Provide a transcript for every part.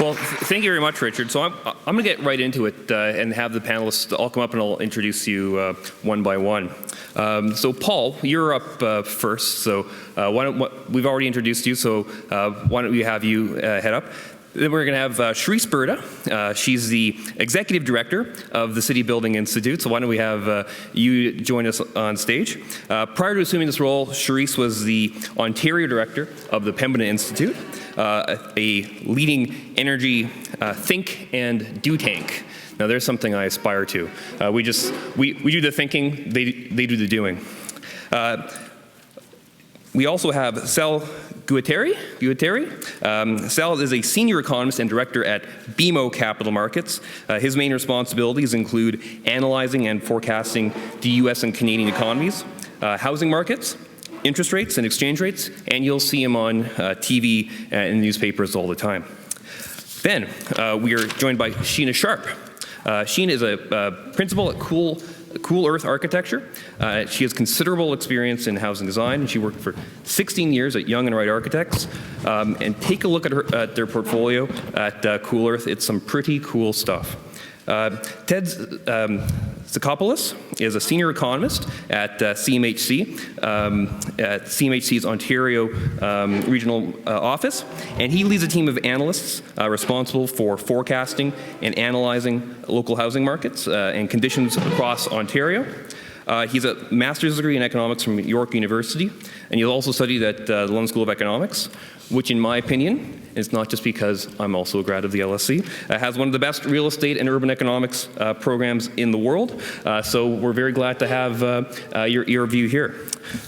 Well, thank you very much, Richard. So I'm going to get right into it and have the panelists all come up, and I'll introduce you one by one. So Paul, you're up first. So we've already introduced you, so why don't we have you head up? Then we're going to have Cherise Burda. She's the Executive Director of the City Building Institute. So why don't we have you join us on stage? Prior to assuming this role, Cherise was the Ontario Director of the Pembina Institute, a leading energy think and do tank. Now there's something I aspire to. We do the thinking, they do the doing. We also have Sal Guatieri. Sal is a senior economist and director at BMO Capital Markets. His main responsibilities include analyzing and forecasting the U.S. and Canadian economies, housing markets, interest rates and exchange rates, and you'll see him on TV and newspapers all the time. Then we are joined by Sheena Sharp. Sheena is a principal at Cool Earth Architecture. She has considerable experience in housing design, and she worked for 16 years at Young & Wright Architects. And take a look at their portfolio at Cool Earth. It's some pretty cool stuff. Ted Tsiakopoulos is a senior economist at CMHC, at CMHC's Ontario regional office, and he leads a team of analysts responsible for forecasting and analyzing local housing markets and conditions across Ontario. He's a master's degree in economics from York University, and he's also studied at the London School of Economics, which in my opinion, it's not just because I'm also a grad of the LSE, has one of the best real estate and urban economics programs in the world. So we're very glad to have your view here.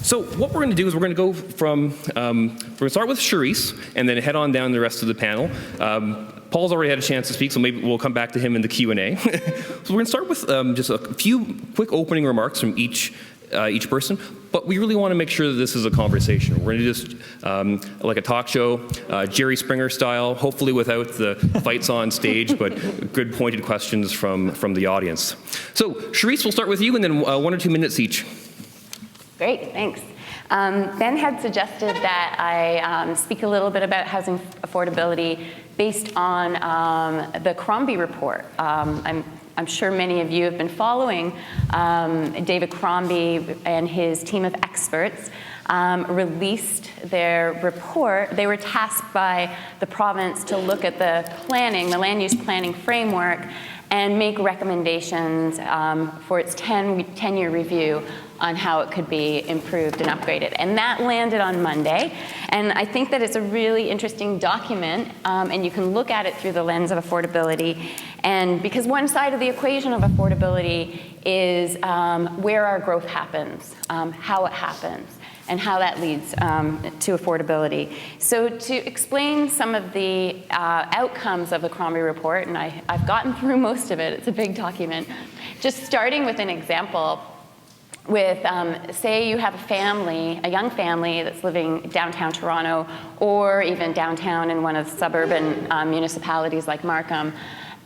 So what we're going to do is we're going to go from, we're going to start with Cherise and then head on down the rest of the panel. Paul's already had a chance to speak, so maybe we'll come back to him in the Q&A. So we're going to start with just a few quick opening remarks from each person, but we really want to make sure that this is a conversation. We're going to just, like a talk show, Jerry Springer style, hopefully without the fights on stage, but good pointed questions from the audience. So Cherise, we'll start with you, and then 1 or 2 minutes each. Great, thanks. Ben had suggested that I speak a little bit about housing affordability based on the Crombie report. I'm sure many of you have been following David Crombie and his team of experts released their report. They were tasked by the province to look at the planning, the land use planning framework, and make recommendations for its 10-year review on how it could be improved and upgraded. And that landed on Monday. And I think that it's a really interesting document, and you can look at it through the lens of affordability. And because one side of the equation of affordability is where our growth happens, how it happens, and how that leads to affordability. So to explain some of the outcomes of the Crombie report, and I've gotten through most of it, it's a big document, just starting with an example with, say you have a family, a young family that's living downtown Toronto, or even downtown in one of the suburban municipalities like Markham,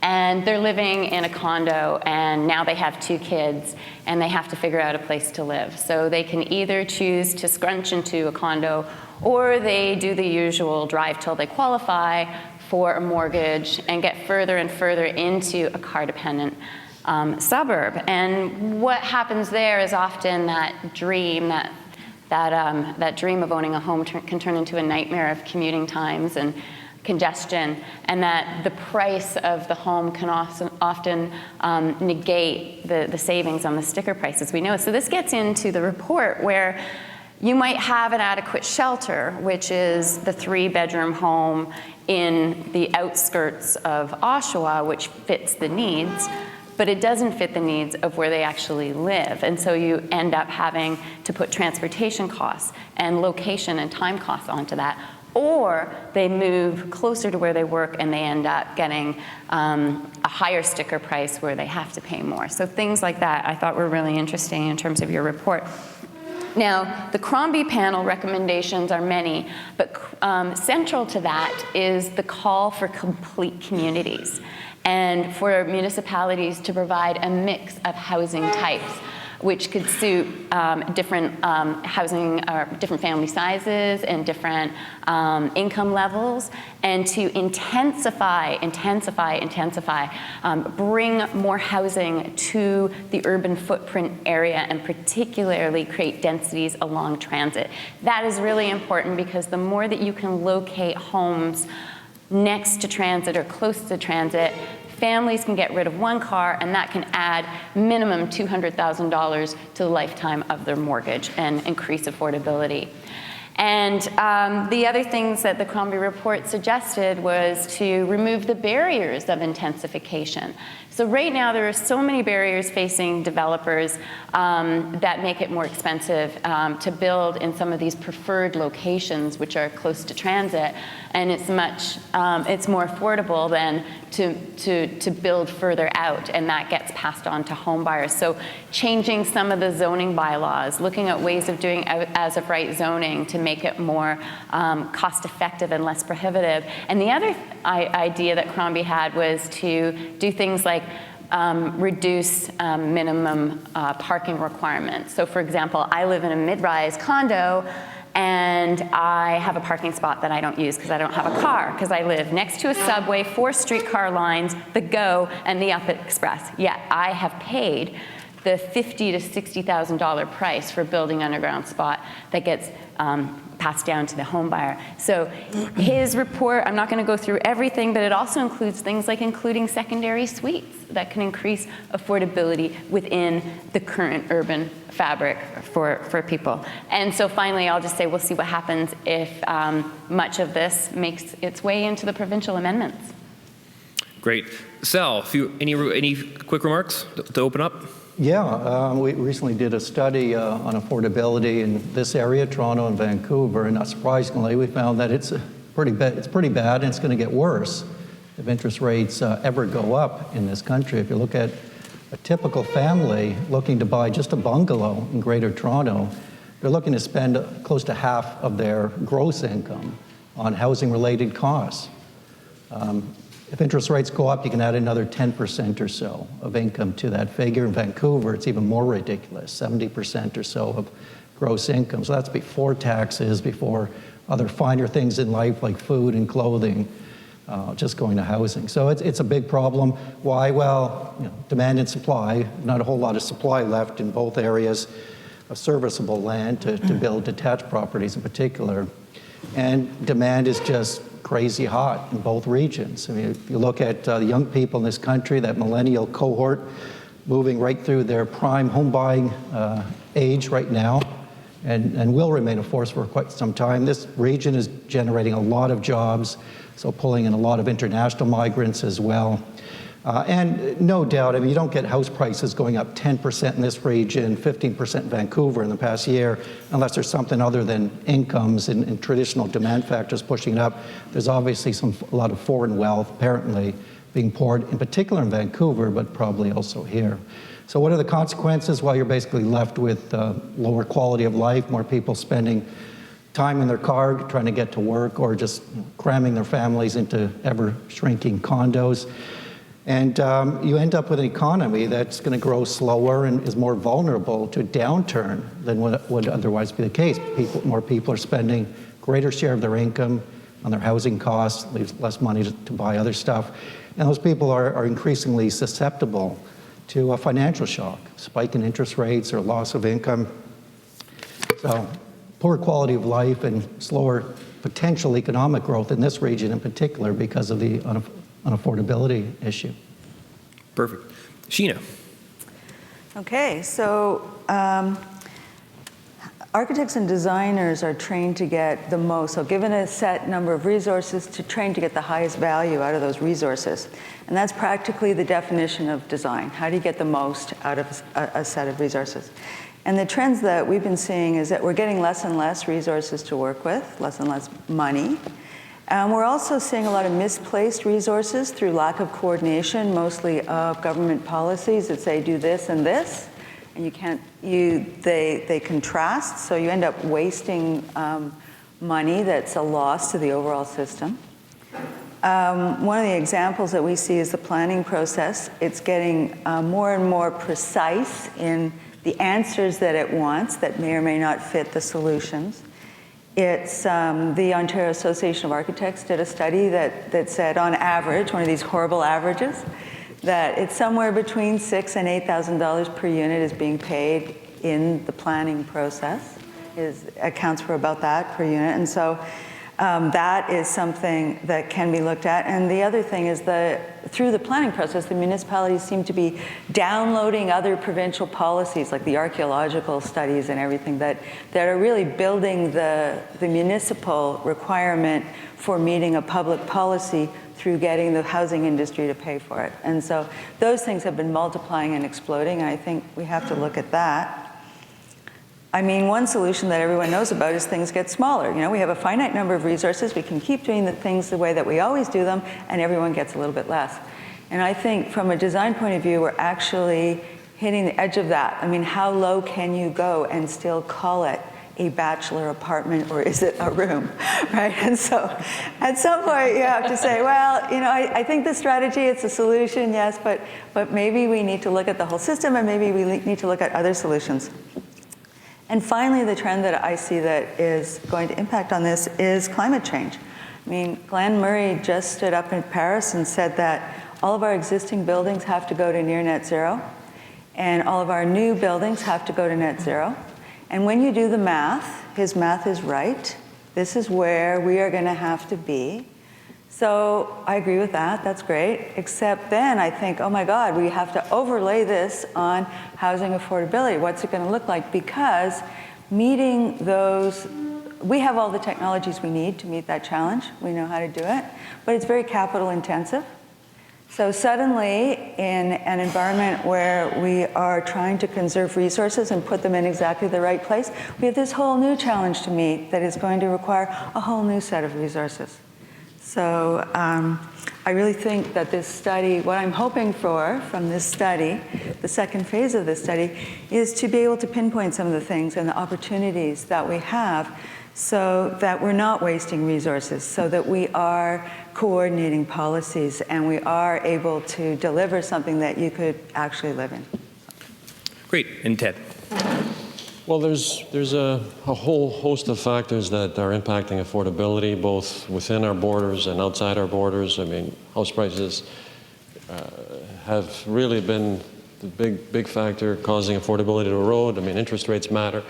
and they're living in a condo, and now they have 2 kids, and they have to figure out a place to live. So they can either choose to scrunch into a condo, or they do the usual drive till they qualify for a mortgage and get further and further into a car-dependent suburb. And what happens there is often that dream, that dream of owning a home can turn into a nightmare of commuting times and congestion, and that the price of the home can often negate the savings on the sticker prices we know. So this gets into the report where you might have an adequate shelter, which is the 3-bedroom home in the outskirts of Oshawa, which fits the needs, but it doesn't fit the needs of where they actually live. And so you end up having to put transportation costs and location and time costs onto that. Or they move closer to where they work and they end up getting a higher sticker price where they have to pay more. So things like that I thought were really interesting in terms of your report. Now, the Crombie panel recommendations are many, but central to that is the call for complete communities and for municipalities to provide a mix of housing types. which could suit different housing or different family sizes and different income levels, and to intensify, bring more housing to the urban footprint area, and particularly create densities along transit. That is really important because the more that you can locate homes next to transit or close to transit, families can get rid of one car, and that can add minimum $200,000 to the lifetime of their mortgage and increase affordability. And the other things that the Crombie report suggested was to remove the barriers of intensification. So right now there are so many barriers facing developers that make it more expensive to build in some of these preferred locations which are close to transit, and it's more affordable than to build further out, and that gets passed on to home buyers. So changing some of the zoning bylaws, looking at ways of doing as of right zoning to make it more cost effective and less prohibitive. And the other idea that Crombie had was to do things like reduce minimum parking requirements. So for example, I live in a mid-rise condo, and I have a parking spot that I don't use because I don't have a car, because I live next to a subway, 4 streetcar lines, the GO and the Up Express. Yet I have paid the $50,000 to $60,000 price for building an underground spot that gets passed down to the home buyer. So his report, I'm not going to go through everything, but it also includes things like including secondary suites that can increase affordability within the current urban fabric for people. And so finally, I'll just say we'll see what happens if much of this makes its way into the provincial amendments. Great. Sal, any quick remarks to open up? Yeah, we recently did a study on affordability in this area, Toronto and Vancouver, and not surprisingly, we found that it's pretty bad, and it's going to get worse if interest rates ever go up in this country. If you look at a typical family looking to buy just a bungalow in Greater Toronto, they're looking to spend close to half of their gross income on housing-related costs. If interest rates go up, you can add another 10% or so of income to that figure. In Vancouver, it's even more ridiculous, 70% or so of gross income. So that's before taxes, before other finer things in life like food and clothing, just going to housing. So it's a big problem. Why? Well, demand and supply, not a whole lot of supply left in both areas of serviceable land to build detached properties in particular. And demand is just crazy hot in both regions. I mean, if you look at the young people in this country, that millennial cohort moving right through their prime home buying age right now, and will remain a force for quite some time. This region is generating a lot of jobs, so pulling in a lot of international migrants as well. And no doubt, I mean, you don't get house prices going up 10% in this region, 15% in Vancouver in the past year, unless there's something other than incomes and traditional demand factors pushing it up. There's obviously a lot of foreign wealth apparently being poured, in particular in Vancouver, but probably also here. So what are the consequences? Well, you're basically left with lower quality of life, more people spending time in their car trying to get to work, or just cramming their families into ever-shrinking condos. And you end up with an economy that's going to grow slower and is more vulnerable to a downturn than what would otherwise be the case. More people are spending a greater share of their income on their housing costs, leaves less money to buy other stuff. And those people are increasingly susceptible to a financial shock, spike in interest rates or loss of income. So poor quality of life and slower potential economic growth in this region in particular because of the unaffordability issue. Perfect. Sheena. Okay, so architects and designers are trained to get the most, so given a set number of resources, to train to get the highest value out of those resources. And that's practically the definition of design. How do you get the most out of a set of resources? And the trends that we've been seeing is that we're getting less and less resources to work with, less and less money. We're also seeing a lot of misplaced resources through lack of coordination, mostly of government policies that say do this and this, and they contrast, so you end up wasting money that's a loss to the overall system. One of the examples that we see is the planning process. It's getting more and more precise in the answers that it wants that may or may not fit the solutions. It's the Ontario Association of Architects did a study that said, on average, one of these horrible averages, that it's somewhere between $6,000 and $8,000 per unit is being paid in the planning process. Accounts for about that per unit, and so that is something that can be looked at. And the other thing is through the planning process, the municipalities seem to be downloading other provincial policies, like the archaeological studies and everything, that are really building the municipal requirement for meeting a public policy through getting the housing industry to pay for it. And so those things have been multiplying and exploding, and I think we have to look at that. I mean, one solution that everyone knows about is things get smaller. You know, we have a finite number of resources. We can keep doing the things the way that we always do them, and everyone gets a little bit less. And I think from a design point of view, we're actually hitting the edge of that. I mean, how low can you go and still call it a bachelor apartment, or is it a room, right? And so at some point you have to say, well, you know, I think the strategy, it's a solution, yes, but maybe we need to look at the whole system, and maybe we need to look at other solutions. And finally, the trend that I see that is going to impact on this is climate change. I mean, Glenn Murray just stood up in Paris and said that all of our existing buildings have to go to near net zero, and all of our new buildings have to go to net zero. And when you do the math, his math is right. This is where we are going to have to be. So I agree with that. That's great. Except then I think, oh my God, we have to overlay this on housing affordability. What's it going to look like? Because meeting those, we have all the technologies we need to meet that challenge. We know how to do it. But it's very capital intensive. So suddenly, in an environment where we are trying to conserve resources and put them in exactly the right place, we have this whole new challenge to meet that is going to require a whole new set of resources. So I really think that this study, what I'm hoping for from this study, the second phase of this study, is to be able to pinpoint some of the things and the opportunities that we have so that we're not wasting resources, so that we are coordinating policies and we are able to deliver something that you could actually live in. Great. And Ted? Well, there's a whole host of factors that are impacting affordability, both within our borders and outside our borders. I mean, house prices have really been the big factor causing affordability to erode. I mean, interest rates matter,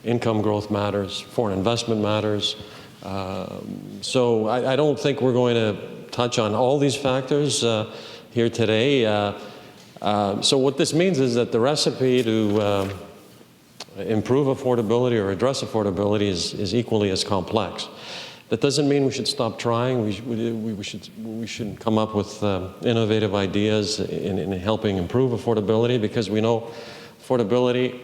income growth matters, foreign investment matters. So I don't think we're going to touch on all these factors here today. So what this means is that the recipe to improve affordability or address affordability is equally as complex. That doesn't mean we should stop trying. We should come up with innovative ideas in helping improve affordability, because we know affordability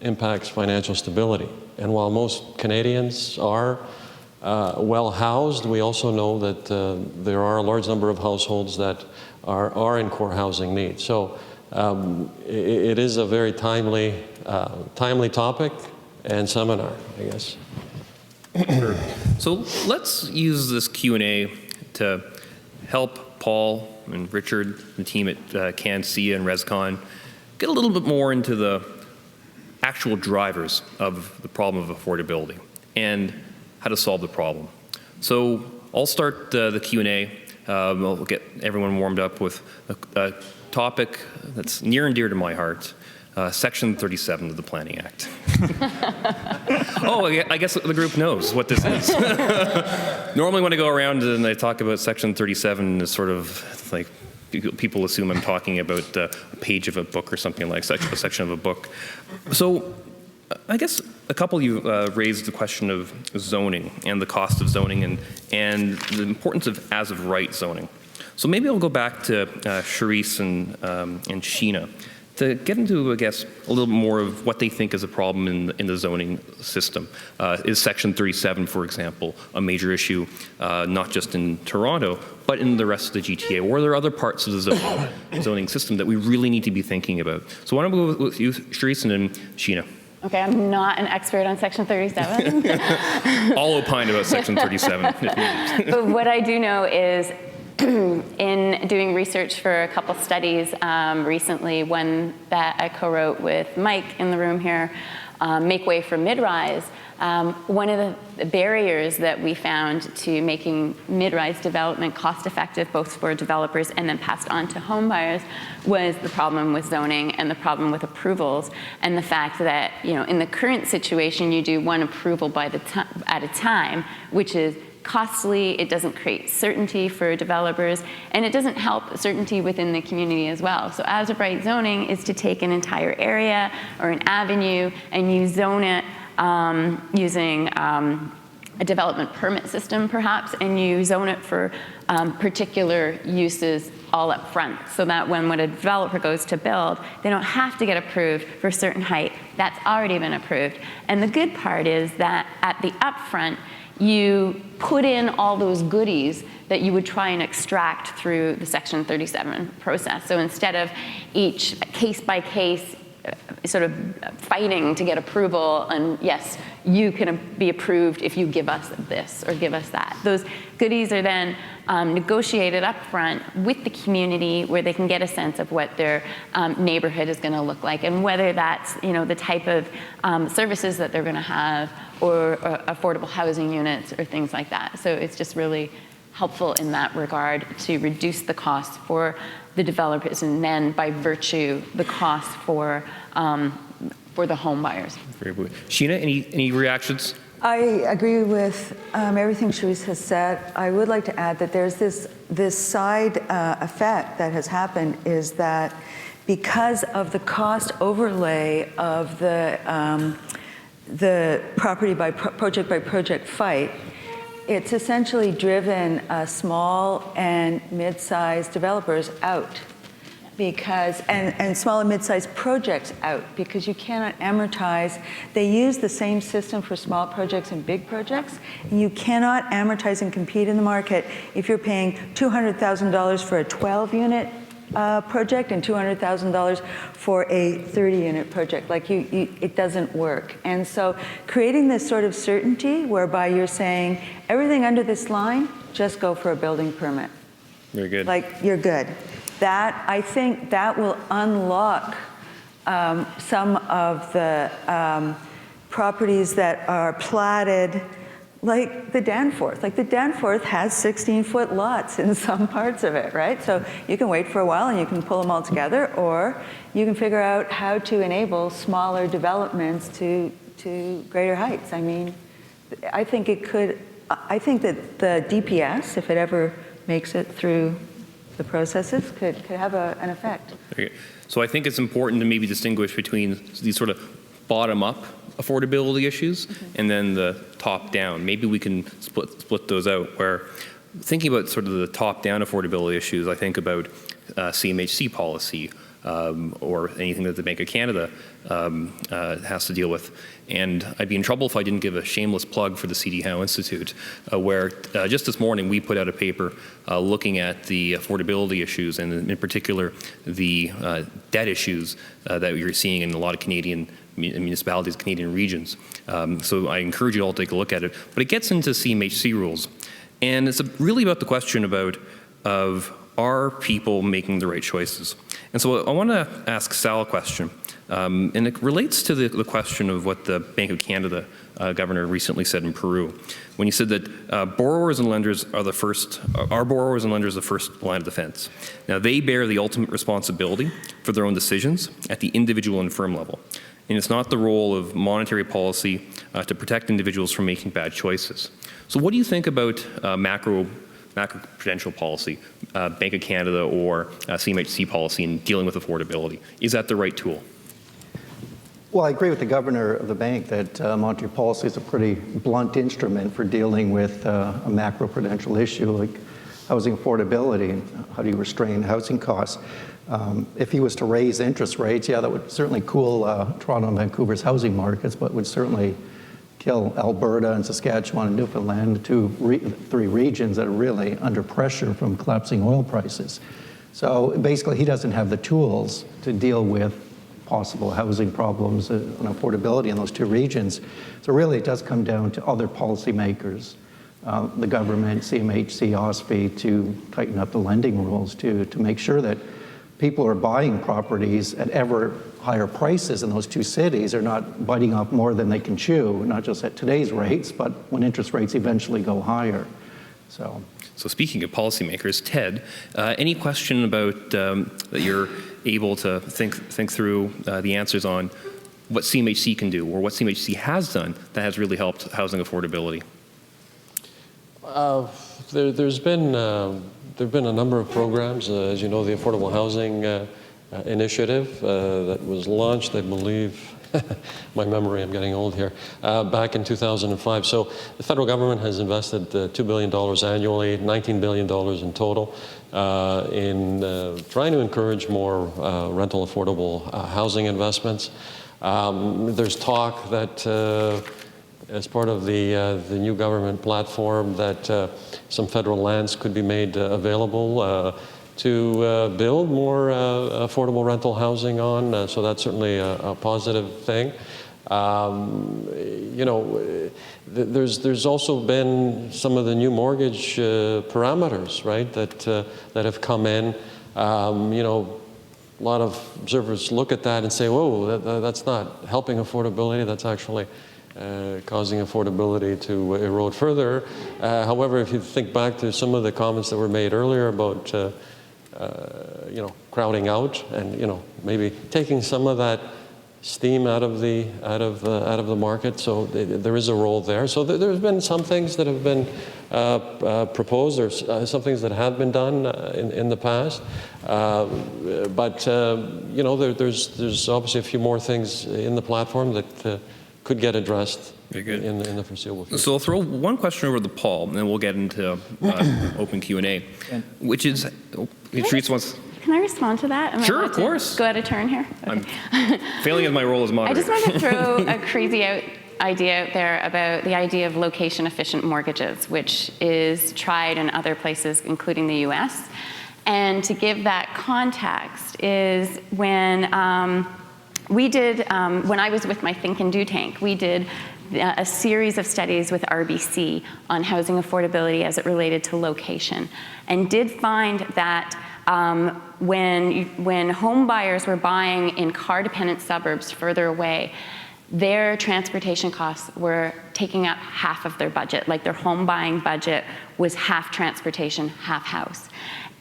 impacts financial stability. And while most Canadians are well housed, we also know that there are a large number of households that are in core housing needs. So it is a very timely topic and seminar, I guess. Sure. So let's use this Q&A to help Paul and Richard, the team at CanSIA and ResCon, get a little bit more into the actual drivers of the problem of affordability and how to solve the problem. So I'll start the Q&A. We'll get everyone warmed up with a topic that's near and dear to my heart, Section 37 of the Planning Act. Oh, I guess the group knows what this is. Normally when I go around and I talk about Section 37, it's sort of like people assume I'm talking about a page of a book or something like such, a section of a book. So I guess a couple of you raised the question of zoning and the cost of zoning and the importance of as-of-right zoning. So maybe I'll go back to Cherise and Sheena to get into, I guess, a little more of what they think is a problem in the zoning system. Is Section 37, for example, a major issue, not just in Toronto, but in the rest of the GTA? Or are there other parts of the zoning system that we really need to be thinking about? So why don't we go with you, Cherise, and then Sheena? Okay, I'm not an expert on Section 37. I'll opine about Section 37 if needed. But what I do know is in doing research for a couple studies recently, one that I co-wrote with Mike in the room here, Make Way for Mid-Rise, one of the barriers that we found to making mid-rise development cost-effective, both for developers and then passed on to home buyers, was the problem with zoning and the problem with approvals, and the fact that, in the current situation, you do one approval at a time, which is costly, it doesn't create certainty for developers, and it doesn't help certainty within the community as well. So as of right zoning is to take an entire area or an avenue and you zone it using a development permit system perhaps, and you zone it for particular uses all up front, so that when a developer goes to build, they don't have to get approved for a certain height. That's already been approved. And the good part is that at the upfront, you put in all those goodies that you would try and extract through the Section 37 process. So instead of each case by case sort of fighting to get approval, and yes, you can be approved if you give us this or give us that. Those goodies are then negotiated up front with the community, where they can get a sense of what their neighborhood is going to look like, and whether that's the type of services that they're going to have, or affordable housing units or things like that. So it's just really helpful in that regard to reduce the cost for the developers, and then by virtue the cost for the home buyers. Very good. Sheena, any reactions? I agree with everything Cherise has said. I would like to add that there's this side effect that has happened, is that because of the cost overlay of the property by project fight, it's essentially driven small and mid-sized developers out, because and small and mid-sized projects out, because you cannot amortize. They use the same system for small projects and big projects, and you cannot amortize and compete in the market if you're paying $200,000 for a 12-unit project and $200,000 for a 30-unit project. Like it doesn't work. And so creating this sort of certainty whereby you're saying everything under this line, just go for a building permit. Very good. Like, you're good. That, I think that will unlock some of the properties that are platted, like the Danforth. Like the Danforth has 16-foot lots in some parts of it, right? So you can wait for a while and you can pull them all together, or you can figure out how to enable smaller developments to greater heights. I mean, I think that the DPS, if it ever makes it through the processes, could have an effect. Okay. So I think it's important to maybe distinguish between these sort of bottom-up affordability issues and then the top-down. Maybe we can split those out, where thinking about sort of the top-down affordability issues, I think about CMHC policy or anything that the Bank of Canada has to deal with. And I'd be in trouble if I didn't give a shameless plug for the C.D. Howe Institute, where just this morning we put out a paper looking at the affordability issues, and in particular the debt issues that you're seeing in a lot of Canadian municipalities, Canadian regions. So I encourage you all to take a look at it. But it gets into CMHC rules. And it's really about the question of are people making the right choices? And so I want to ask Sal a question. And it relates to the question of what the Bank of Canada governor recently said in Peru, when he said that borrowers and lenders are the first line of defense. Now, they bear the ultimate responsibility for their own decisions at the individual and firm level. And it's not the role of monetary policy to protect individuals from making bad choices. So what do you think about macro-prudential policy, Bank of Canada or CMHC policy in dealing with affordability? Is that the right tool? Well, I agree with the governor of the bank that monetary policy is a pretty blunt instrument for dealing with a macro-prudential issue like housing affordability and how do you restrain housing costs. If he was to raise interest rates, yeah, that would certainly cool Toronto and Vancouver's housing markets, but would certainly kill Alberta and Saskatchewan and Newfoundland, three regions that are really under pressure from collapsing oil prices. So basically, he doesn't have the tools to deal with possible housing problems and affordability in those two regions. So really, it does come down to other policymakers the government, CMHC, OSFI, to tighten up the lending rules to make sure that people are buying properties at ever higher prices in those two cities. They're not biting off more than they can chew, not just at today's rates, but when interest rates eventually go higher. So speaking of policymakers, Ted, any question about that you're able to think through the answers on what CMHC can do or what CMHC has done that has really helped housing affordability? There's been a number of programs, as you know, the Affordable Housing Initiative that was launched, I believe, my memory, I'm getting old here, back in 2005. So the federal government has invested $2 billion annually, $19 billion in total, in trying to encourage more rental affordable housing investments. There's talk that as part of the new government platform that some federal lands could be made available to build more affordable rental housing on, so that's certainly a positive thing. You know, there's also been some of the new mortgage parameters, right, that have come in. You know, a lot of observers look at that and say, whoa, that's not helping affordability, that's actually causing affordability to erode further. However, if you think back to some of the comments that were made earlier about you know, crowding out and, you know, maybe taking some of that steam out of the market, so there is a role there. So there's been some things that have been proposed, or some things that have been done in the past. But you know, there's obviously a few more things in the platform that could get addressed in the foreseeable future. So I'll throw one question over to Paul, and then we'll get into open Q&A, which is, Cherise wants... Can I respond to that? Sure, of course. Go out of turn here? Okay. I'm failing in my role as moderator. I just want to throw a crazy idea out there about the idea of location-efficient mortgages, which is tried in other places, including the US. And to give that context is when we did, when I was with my Think and Do tank, we did a series of studies with RBC on housing affordability as it related to location, and did find that when home buyers were buying in car-dependent suburbs further away, their transportation costs were taking up half of their budget. Like their home buying budget was half transportation, half house.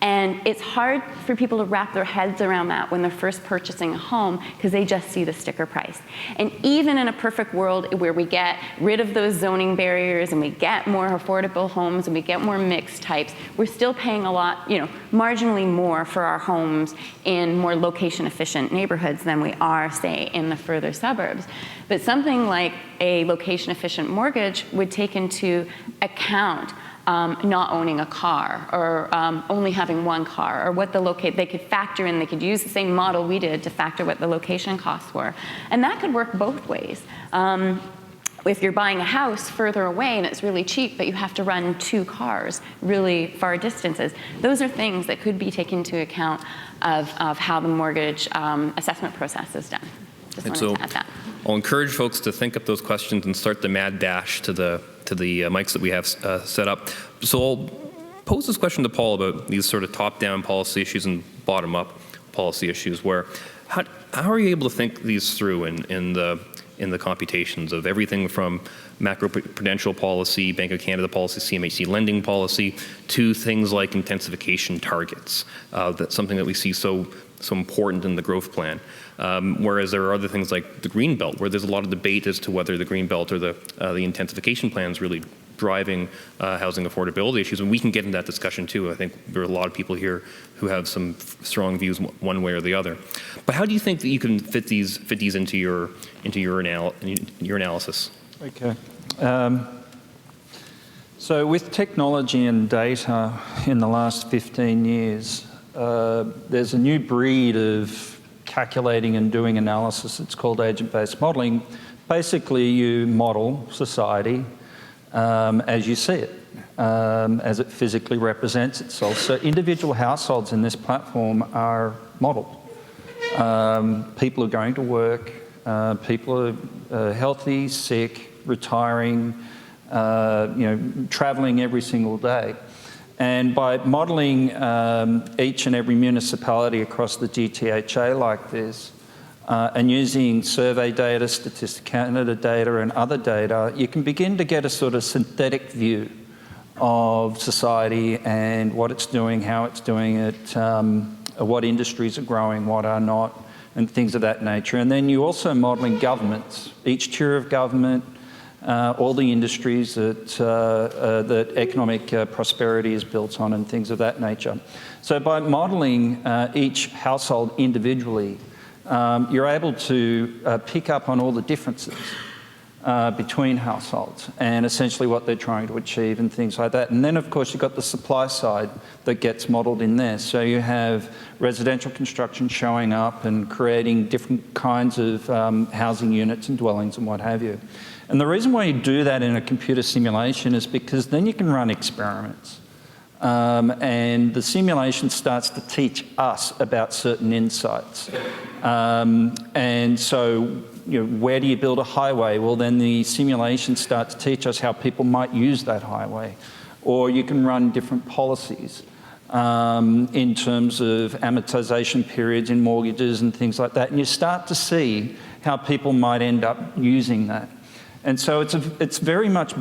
And it's hard for people to wrap their heads around that when they're first purchasing a home, because they just see the sticker price. And even in a perfect world where we get rid of those zoning barriers and we get more affordable homes and we get more mixed types, we're still paying a lot, you know, marginally more for our homes in more location efficient neighborhoods than we are, say, in the further suburbs. But something like a location efficient mortgage would take into account not owning a car, or only having one car, or what they could factor in, they could use the same model we did to factor what the location costs were. And that could work both ways. If you're buying a house further away and it's really cheap, but you have to run 2 cars really far distances, those are things that could be taken into account of how the mortgage assessment process is done. Just wanted to add that. I'll encourage folks to think up those questions and start the mad dash to the mics that we have set up. So I'll pose this question to Paul about these sort of top-down policy issues and bottom-up policy issues. Where how are you able to think these through in the computations of everything from macroprudential policy, Bank of Canada policy, CMHC lending policy, to things like intensification targets? That's something that we see so important in the growth plan. Whereas there are other things like the green belt, where there's a lot of debate as to whether the green belt or the intensification plan is really driving housing affordability issues, and we can get into that discussion too. I think there are a lot of people here who have some strong views one way or the other. But how do you think that you can fit these into your analysis? Okay. So with technology and data in the last 15 years, there's a new breed of calculating and doing analysis. It's called agent-based modelling. Basically, you model society as you see it, as it physically represents itself. So individual households in this platform are modelled. People are going to work, people are healthy, sick, retiring, traveling every single day. And by modelling each and every municipality across the GTHA like this, and using survey data, Statistics Canada data and other data, you can begin to get a sort of synthetic view of society and what it's doing, how it's doing it, what industries are growing, what are not, and things of that nature. And then you're also modelling governments, each tier of government, all the industries that economic prosperity is built on and things of that nature. So by modelling each household individually, you're able to pick up on all the differences between households and essentially what they're trying to achieve and things like that. And then, of course, you've got the supply side that gets modelled in there. So you have residential construction showing up and creating different kinds of housing units and dwellings and what have you. And the reason why you do that in a computer simulation is because then you can run experiments. And the simulation starts to teach us about certain insights. And so, where do you build a highway? Well, then the simulation starts to teach us how people might use that highway. Or you can run different policies in terms of amortization periods in mortgages and things like that. And you start to see how people might end up using that. And so it's very much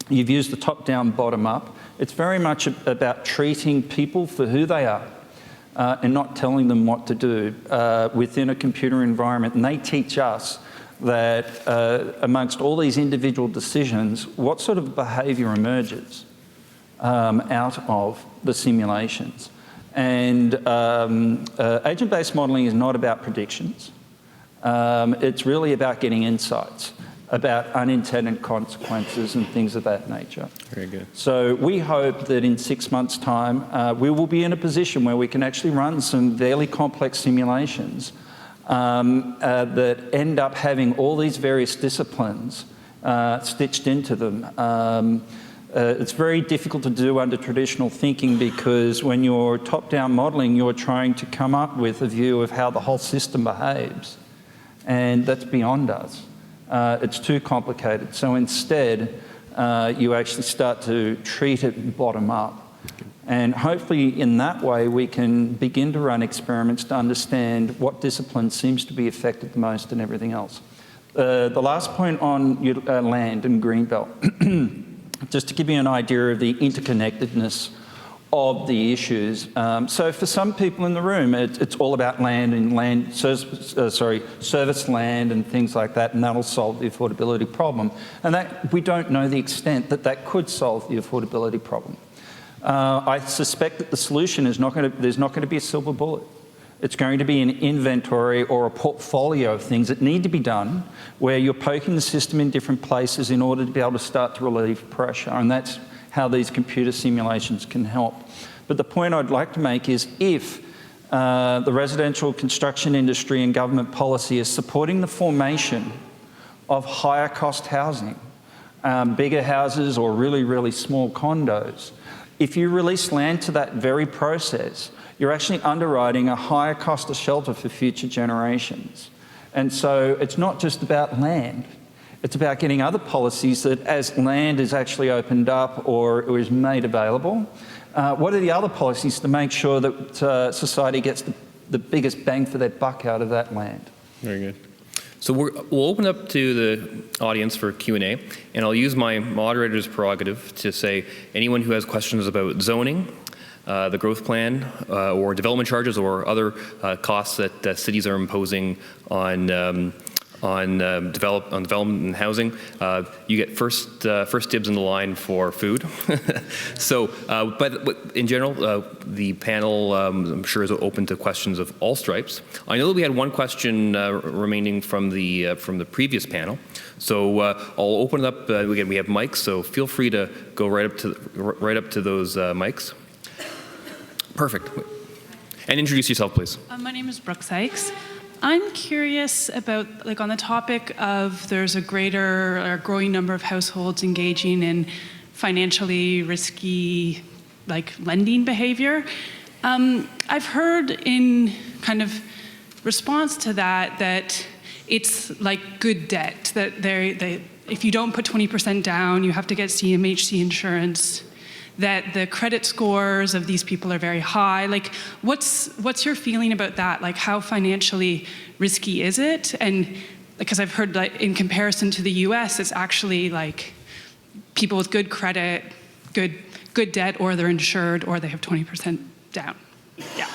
you've used the top-down, bottom-up. It's very much about treating people for who they are and not telling them what to do within a computer environment. And they teach us that amongst all these individual decisions, what sort of behaviour emerges out of the simulations. And agent-based modelling is not about predictions. It's really about getting insights about unintended consequences and things of that nature. Very good. So we hope that in 6 months' time, we will be in a position where we can actually run some fairly complex simulations that end up having all these various disciplines stitched into them. It's very difficult to do under traditional thinking because when you're top-down modelling, you're trying to come up with a view of how the whole system behaves. And that's beyond us. It's too complicated. So instead, you actually start to treat it bottom up. And hopefully in that way, we can begin to run experiments to understand what discipline seems to be affected the most and everything else. The last point on land and greenbelt, just to give you an idea of the interconnectedness of the issues. So for some people in the room, it's all about land and service land and things like that, and that'll solve the affordability problem. And that we don't know the extent that that could solve the affordability problem. I suspect that the solution is there's not going to be a silver bullet. It's going to be an inventory or a portfolio of things that need to be done where you're poking the system in different places in order to be able to start to relieve pressure. And that's how these computer simulations can help. But the point I'd like to make is if the residential construction industry and government policy is supporting the formation of higher cost housing, bigger houses or really, really small condos, if you release land to that very process, you're actually underwriting a higher cost of shelter for future generations. And so it's not just about land. It's about getting other policies that as land is actually opened up or is made available, what are the other policies to make sure that society gets the biggest bang for their buck out of that land? Very good. So we'll open up to the audience for Q&A, and I'll use my moderator's prerogative to say anyone who has questions about zoning, the growth plan, or development charges or other costs that cities are imposing on development and housing, you get first dibs in the line for food. So, but in general, the panel, I'm sure, is open to questions of all stripes. I know that we had one question remaining from the previous panel. So I'll open it up. Again, we have mics, so feel free to go right up to those mics. Perfect. And introduce yourself, please. My name is Brooke Sykes. I'm curious about, like, on the topic of there's a greater or growing number of households engaging in financially risky, like, lending behavior. I've heard in kind of response to that it's like good debt, that if you don't put 20% down, you have to get CMHC insurance, that the credit scores of these people are very high. Like, what's your feeling about that? Like, how financially risky is it? And because I've heard that in comparison to the US, it's actually like people with good credit, good debt, or they're insured, or they have 20% down. Yeah.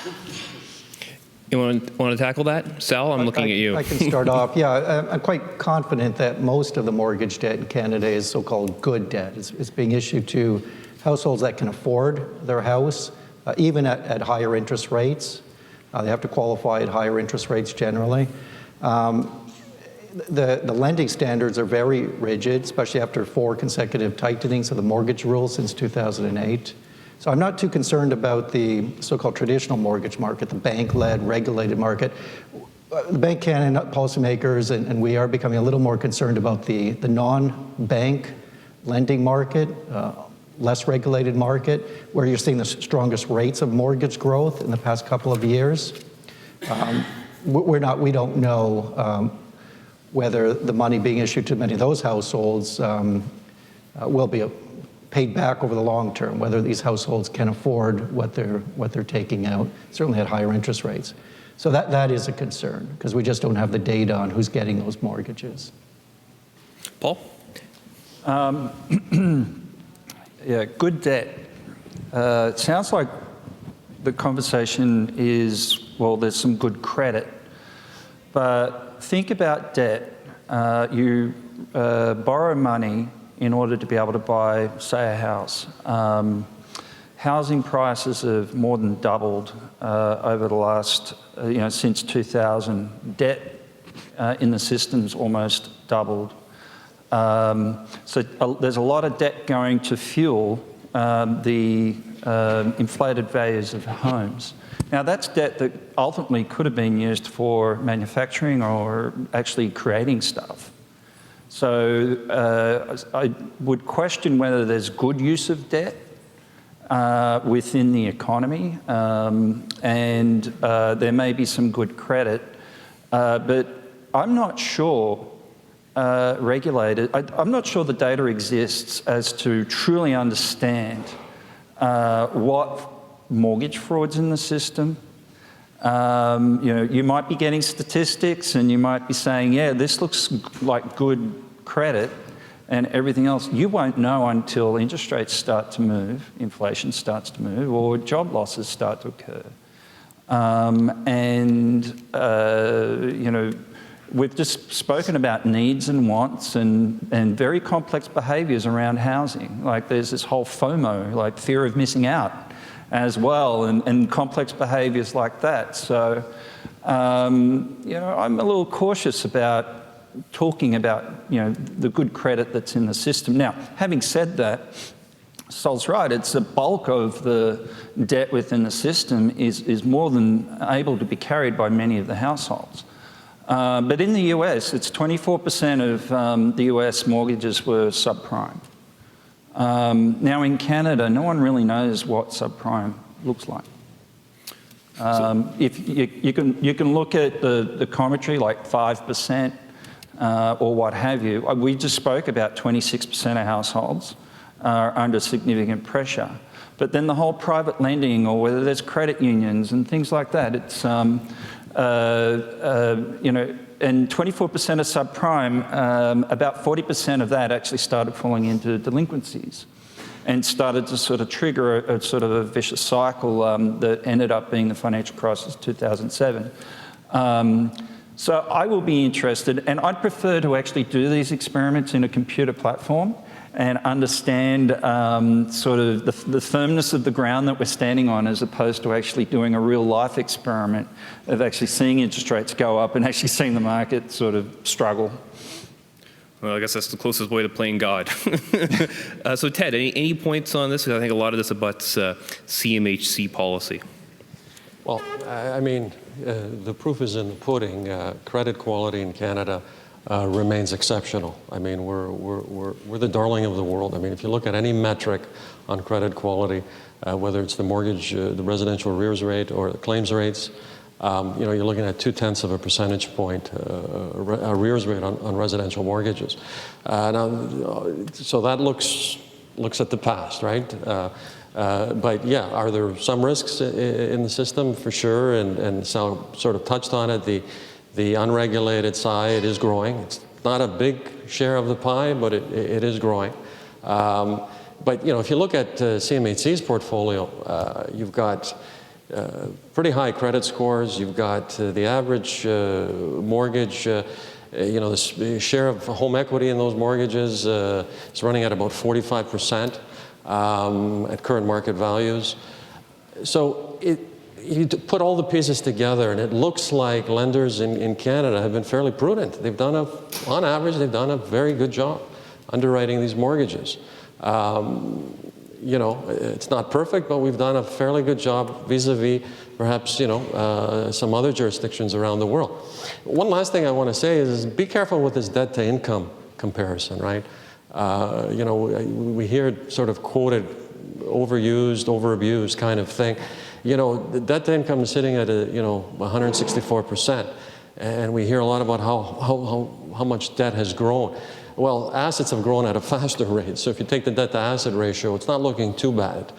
You want to tackle that? Sal, I'm looking at you. I can start off. Yeah, I'm quite confident that most of the mortgage debt in Canada is so-called good debt. It's being issued to households that can afford their house, even at higher interest rates. They have to qualify at higher interest rates generally. The lending standards are very rigid, especially after 4 consecutive tightenings of the mortgage rules since 2008. So I'm not too concerned about the so-called traditional mortgage market, the bank-led, regulated market. The Bank Canada policymakers and we are becoming a little more concerned about the non-bank lending market, less regulated market, where you're seeing the strongest rates of mortgage growth in the past couple of years. We don't know whether the money being issued to many of those households will be paid back over the long term, whether these households can afford what they're taking out, certainly at higher interest rates. So that is a concern, because we just don't have the data on who's getting those mortgages. Paul? Yeah, good debt. It sounds like the conversation is, well, there's some good credit. But think about debt. You borrow money in order to be able to buy, say, a house. Housing prices have more than doubled over the last, since 2000. Debt in the system's almost doubled. So there's a lot of debt going to fuel the inflated values of homes. Now, that's debt that ultimately could have been used for manufacturing or actually creating stuff. So I would question whether there's good use of debt within the economy, and there may be some good credit, but I'm not sure I'm not sure the data exists as to truly understand what mortgage fraud's in the system. You might be getting statistics and you might be saying, yeah, this looks like good credit and everything else. You won't know until interest rates start to move, inflation starts to move, or job losses start to occur. We've just spoken about needs and wants and very complex behaviours around housing. Like there's this whole FOMO, like fear of missing out as well, and complex behaviours like that. So, I'm a little cautious about talking about, the good credit that's in the system. Now, having said that, Sol's right, it's the bulk of the debt within the system is more than able to be carried by many of the households. But in the US, it's 24% of the US mortgages were subprime. Now in Canada, no one really knows what subprime looks like. If you can look at the commentary, like 5% or what have you. We just spoke about 26% of households are under significant pressure. But then the whole private lending, or whether there's credit unions and things like that, it's and 24% of subprime, about 40% of that actually started falling into delinquencies and started to sort of trigger a sort of a vicious cycle that ended up being the financial crisis of 2007. So I will be interested, and I'd prefer to actually do these experiments in a computer platform and understand sort of the firmness of the ground that we're standing on, as opposed to actually doing a real life experiment of actually seeing interest rates go up and actually seeing the market sort of struggle. Well, I guess that's the closest way to playing God. So Ted, any points on this? Because I think a lot of this abuts CMHC policy. Well, I mean, the proof is in the pudding. Credit quality in Canada remains exceptional. I mean, we're the darling of the world. I mean, if you look at any metric on credit quality, whether it's the mortgage, the residential arrears rate, or the claims rates, You're looking at 0.2 of a percentage point arrears rate on residential mortgages. So that looks at the past, right? But yeah, are there some risks in the system? For sure, and Sal sort of touched on it. The unregulated side is growing. It's not a big share of the pie, but it is growing. But if you look at CMHC's portfolio, you've got pretty high credit scores. You've got the average mortgage, the share of home equity in those mortgages is running at about 45% at current market values. So you put all the pieces together, and it looks like lenders in Canada have been fairly prudent. On average, they've done a very good job underwriting these mortgages. It's not perfect, but we've done a fairly good job vis-a-vis perhaps, some other jurisdictions around the world. One last thing I want to say is be careful with this debt to income comparison, right? We hear it sort of quoted, overused, overabused kind of thing. The debt to income is sitting at 164%, and we hear a lot about how much debt has grown. Well, assets have grown at a faster rate. So if you take the debt to asset ratio, it's not looking too bad.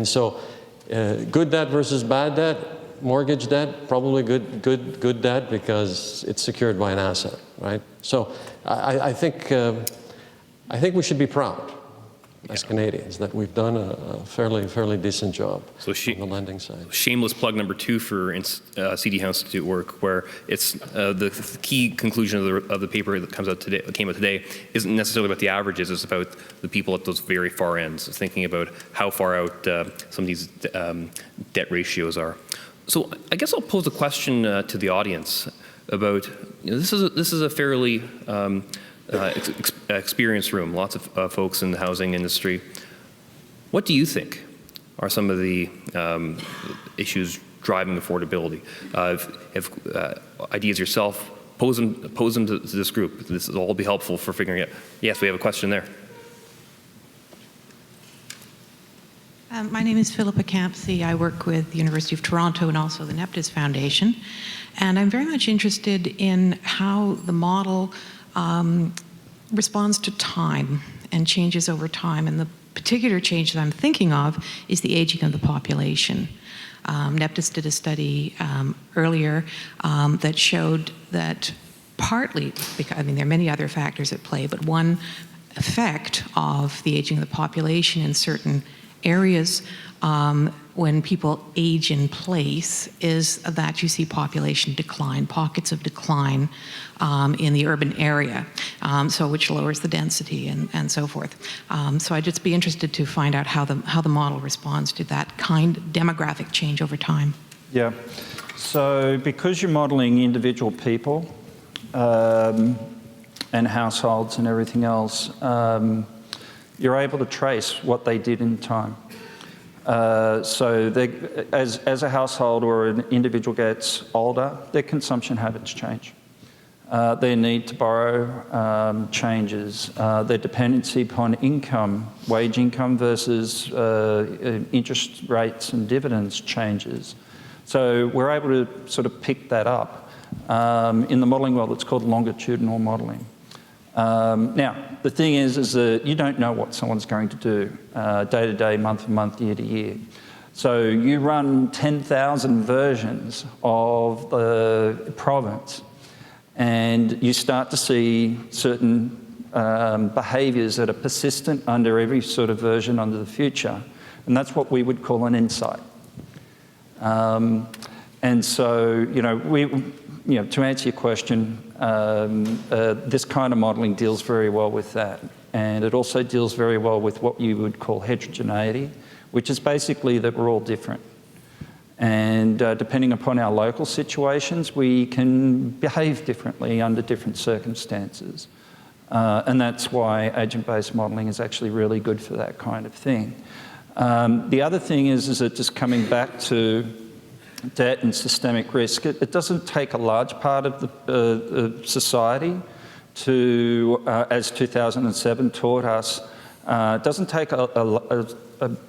So good debt versus bad debt, mortgage debt, probably good debt because it's secured by an asset, right? So I think we should be proud as Canadians that we've done a fairly decent job on the lending side. Shameless plug number 2 for CD House Institute work, where it's the key conclusion of the paper that came out today isn't necessarily about the averages, it's about the people at those very far ends. It's thinking about how far out some of these debt ratios are. So I guess I'll pose a question to the audience about, this is a fairly experienced room, lots of folks in the housing industry. What do you think are some of the issues driving affordability? If ideas yourself, pose them to this group. This will all be helpful for figuring out. Yes, we have a question there. My name is Philippa Campsey. I work with the University of Toronto and also the Neptis Foundation. And I'm very much interested in how the model responds to time and changes over time. And the particular change that I'm thinking of is the aging of the population. Neptis did a study earlier that showed that partly, because, there are many other factors at play, but one effect of the aging of the population in certain areas when people age in place is that you see population decline, pockets of decline in the urban area, which lowers the density and so forth. So I'd just be interested to find out how the model responds to that kind of demographic change over time. Yeah. So because you're modeling individual people and households and everything else, you're able to trace what they did in time. So as a household or an individual gets older, their consumption habits change. Their need to borrow changes. Their dependency upon income, wage income versus interest rates and dividends changes. So we're able to sort of pick that up. In the modelling world, it's called longitudinal modelling. Now, the thing is that you don't know what someone's going to do day to day, month to month, year to year. So you run 10,000 versions of the province, and you start to see certain behaviours that are persistent under every sort of version under the future, and that's what we would call an insight. And so, to answer your question, this kind of modelling deals very well with that. And it also deals very well with what you would call heterogeneity, which is basically that we're all different. And depending upon our local situations, we can behave differently under different circumstances. And that's why agent-based modelling is actually really good for that kind of thing. The other thing is that just coming back to debt and systemic risk, it doesn't take a large part of the society to, as 2007 taught us, it doesn't take a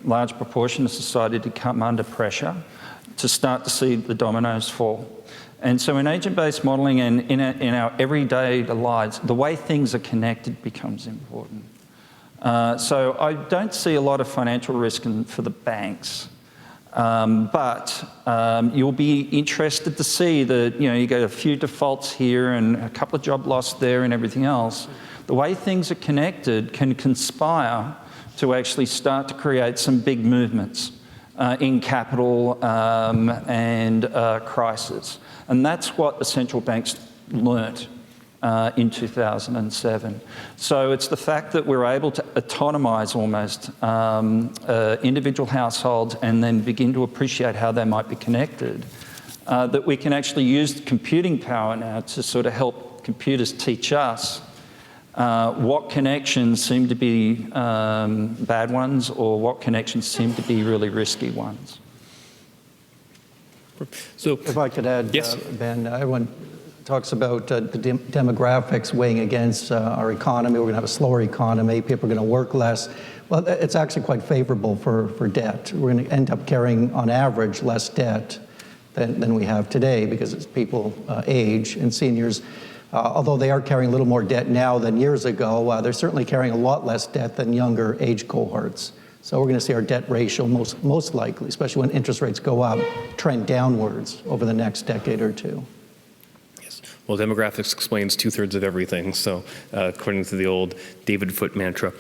large proportion of society to come under pressure to start to see the dominoes fall. And so in agent-based modelling and in our everyday lives, the way things are connected becomes important. So I don't see a lot of financial risk for the banks. But you'll be interested to see that, you get a few defaults here and a couple of job loss there and everything else. The way things are connected can conspire to actually start to create some big movements in capital and crisis. And that's what the central banks learnt in 2007. So it's the fact that we're able to autonomize almost individual households and then begin to appreciate how they might be connected, that we can actually use computing power now to sort of help computers teach us what connections seem to be bad ones or what connections seem to be really risky ones. So, if I could add, yes. Ben, everyone talks about the demographics weighing against our economy. We're going to have a slower economy. People are going to work less. Well, it's actually quite favorable for debt. We're going to end up carrying, on average, less debt than we have today because as people age and seniors, although they are carrying a little more debt now than years ago, they're certainly carrying a lot less debt than younger age cohorts. So we're going to see our debt ratio most likely, especially when interest rates go up, trend downwards over the next decade or two. Yes. Well, demographics explains 2/3 of everything, so according to the old David Foote mantra.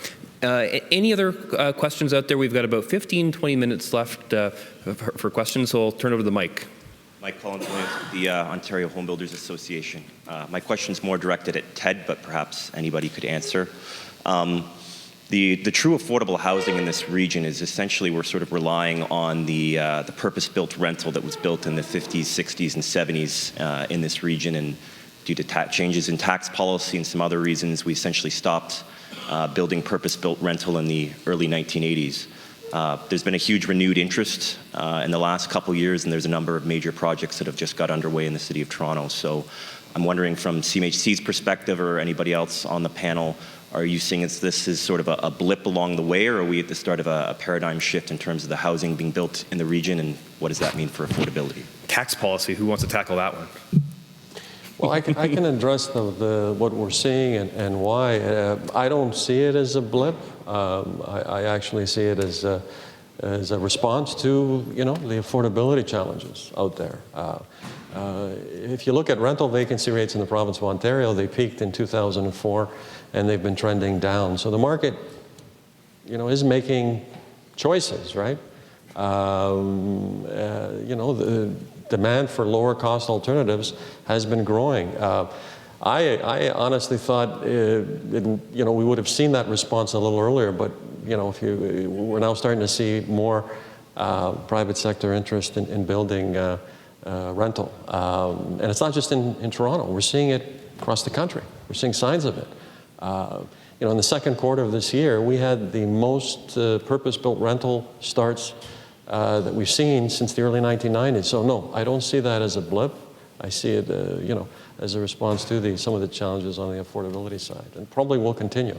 Any other questions out there? We've got about 15, 20 minutes left for questions, so I'll turn over the mic. Mike Collins, the Ontario Home Builders Association. My question's more directed at Ted, but perhaps anybody could answer. The true affordable housing in this region is essentially we're sort of relying on the purpose-built rental that was built in the 50s, 60s, and 70s in this region, and due to changes in tax policy and some other reasons, we essentially stopped building purpose-built rental in the early 1980s. There's been a huge renewed interest in the last couple years, and there's a number of major projects that have just got underway in the City of Toronto. So I'm wondering from CMHC's perspective or anybody else on the panel, are you seeing this as sort of a blip along the way, or are we at the start of a paradigm shift in terms of the housing being built in the region, and what does that mean for affordability? Tax policy, who wants to tackle that one? Well, I can address what we're seeing and why. I don't see it as a blip. I actually see it as a response to, the affordability challenges out there. If you look at rental vacancy rates in the province of Ontario, they peaked in 2004, and they've been trending down. So the market, is making choices, right? The demand for lower cost alternatives has been growing. I honestly thought we would have seen that response a little earlier, but we're now starting to see more private sector interest in building rental, and it's not just in Toronto. We're seeing it across the country. We're seeing signs of it. In the second quarter of this year, we had the most purpose-built rental starts that we've seen since the early 1990s. So no, I don't see that as a blip. I see it, as a response to some of the challenges on the affordability side, and probably will continue.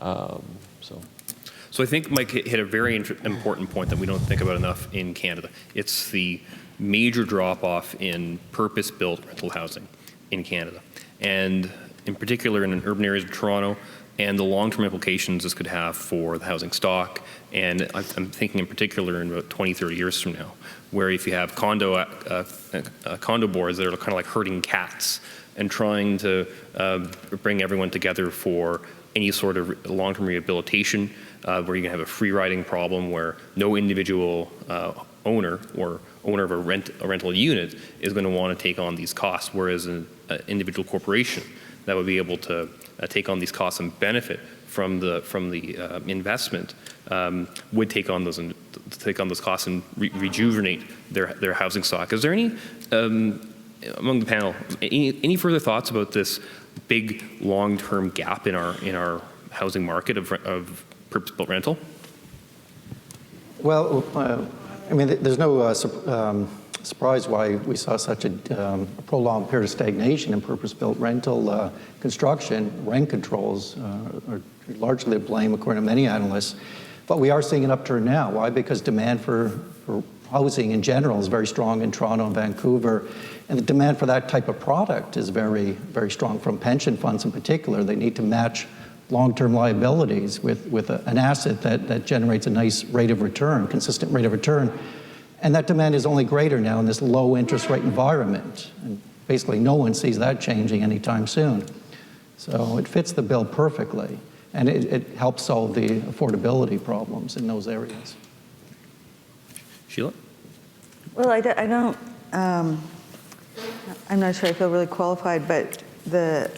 So I think Mike hit a very important point that we don't think about enough in Canada. It's the major drop-off in purpose-built rental housing in Canada, and in particular in urban areas of Toronto, and the long-term implications this could have for the housing stock. And I'm thinking in particular in about 20, 30 years from now, where if you have condo boards that are kind of like herding cats and trying to bring everyone together for any sort of long-term rehabilitation, where you're gonna have a free riding problem where no individual owner or owner of a rental unit is going to want to take on these costs, whereas an individual corporation that would be able to take on these costs and benefit from the investment would take on those costs and rejuvenate their housing stock. Is there any among the panel any further thoughts about this big long-term gap in our housing market of purpose-built rental? Well, there's no surprise why we saw such a prolonged period of stagnation in purpose-built rental construction. Rent controls are largely to blame, according to many analysts. But we are seeing an upturn now. Why? Because demand for housing in general is very strong in Toronto and Vancouver. And the demand for that type of product is very, very strong from pension funds in particular. They need to match long-term liabilities with an asset that generates a nice rate of return, consistent rate of return. And that demand is only greater now in this low interest rate environment. And basically no one sees that changing anytime soon. So it fits the bill perfectly. And it helps solve the affordability problems in those areas. Sheila? Well, I don't, I'm not sure I feel really qualified, but the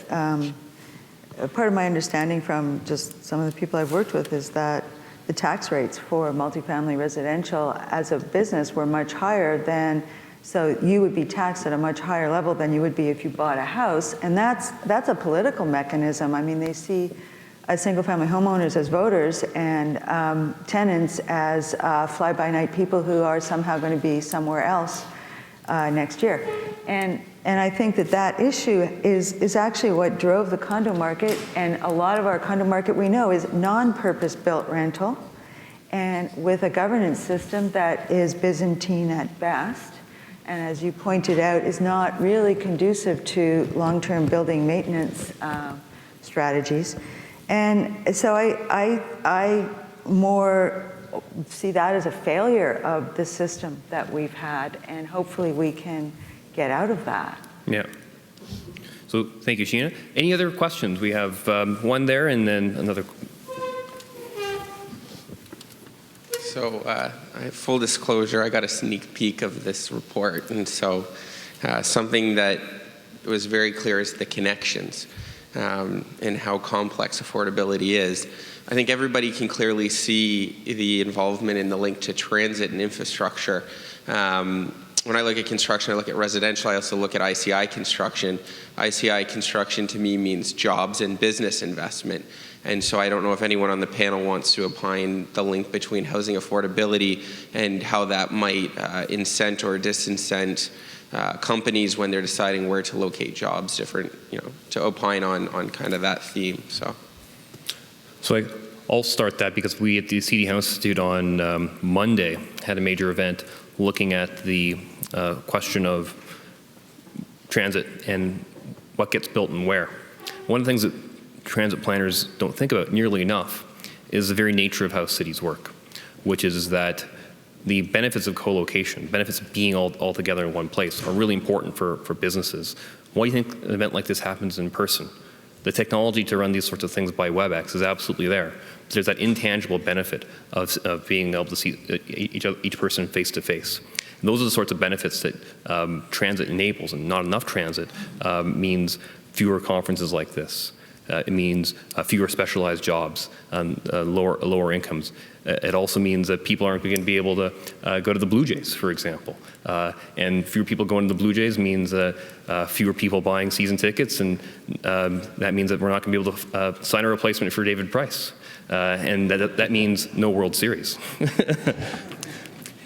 part of my understanding from just some of the people I've worked with is that the tax rates for multifamily residential as a business were much higher than, so you would be taxed at a much higher level than you would be if you bought a house, and that's a political mechanism. I mean, they see single-family homeowners as voters and tenants as fly-by-night people who are somehow going to be somewhere else next year. And I think that issue is actually what drove the condo market, and a lot of our condo market we know is non-purpose-built rental, and with a governance system that is Byzantine at best, and as you pointed out, is not really conducive to long-term building maintenance strategies. And so I more see that as a failure of the system that we've had, and hopefully we can get out of that. Yeah. So thank you, Sheena. Any other questions? We have one there and then another. So full disclosure, I got a sneak peek of this report, and so something that was very clear is the connections and how complex affordability is. I think everybody can clearly see the involvement in the link to transit and infrastructure. When I look at construction, I look at residential, I also look at ICI construction. ICI construction to me means jobs and business investment. And so I don't know if anyone on the panel wants to opine the link between housing affordability and how that might incent or disincent companies when they're deciding where to locate jobs, different, to opine on kind of that theme. So I'll start that because we at the CD House Institute on Monday had a major event looking at the question of transit and what gets built and where. One of the things that transit planners don't think about nearly enough is the very nature of how cities work, which is that the benefits of co-location, benefits of being all together in one place are really important for businesses. Why do you think an event like this happens in person? The technology to run these sorts of things by WebEx is absolutely there. There's that intangible benefit of being able to see each person face to face. And those are the sorts of benefits that transit enables, and not enough transit means fewer conferences like this. It means fewer specialized jobs, lower incomes. It also means that people aren't going to be able to go to the Blue Jays, for example. And fewer people going to the Blue Jays means fewer people buying season tickets, and that means that we're not going to be able to sign a replacement for David Price. And that means no World Series.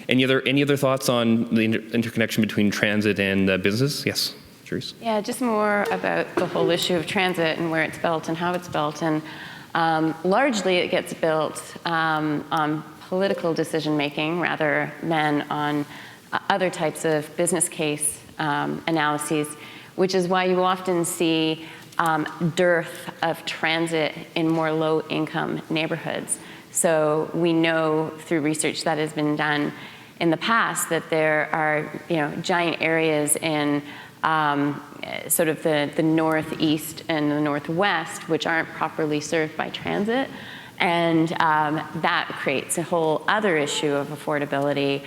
Any other thoughts on the interconnection between transit and business? Yes. Cherise? Yeah, just more about the whole issue of transit and where it's built and how it's built. And largely it gets built on political decision-making rather than on other types of business case analyses, which is why you often see dearth of transit in more low-income neighborhoods. So we know through research that has been done in the past that there are giant areas in sort of the northeast and the northwest, which aren't properly served by transit. And that creates a whole other issue of affordability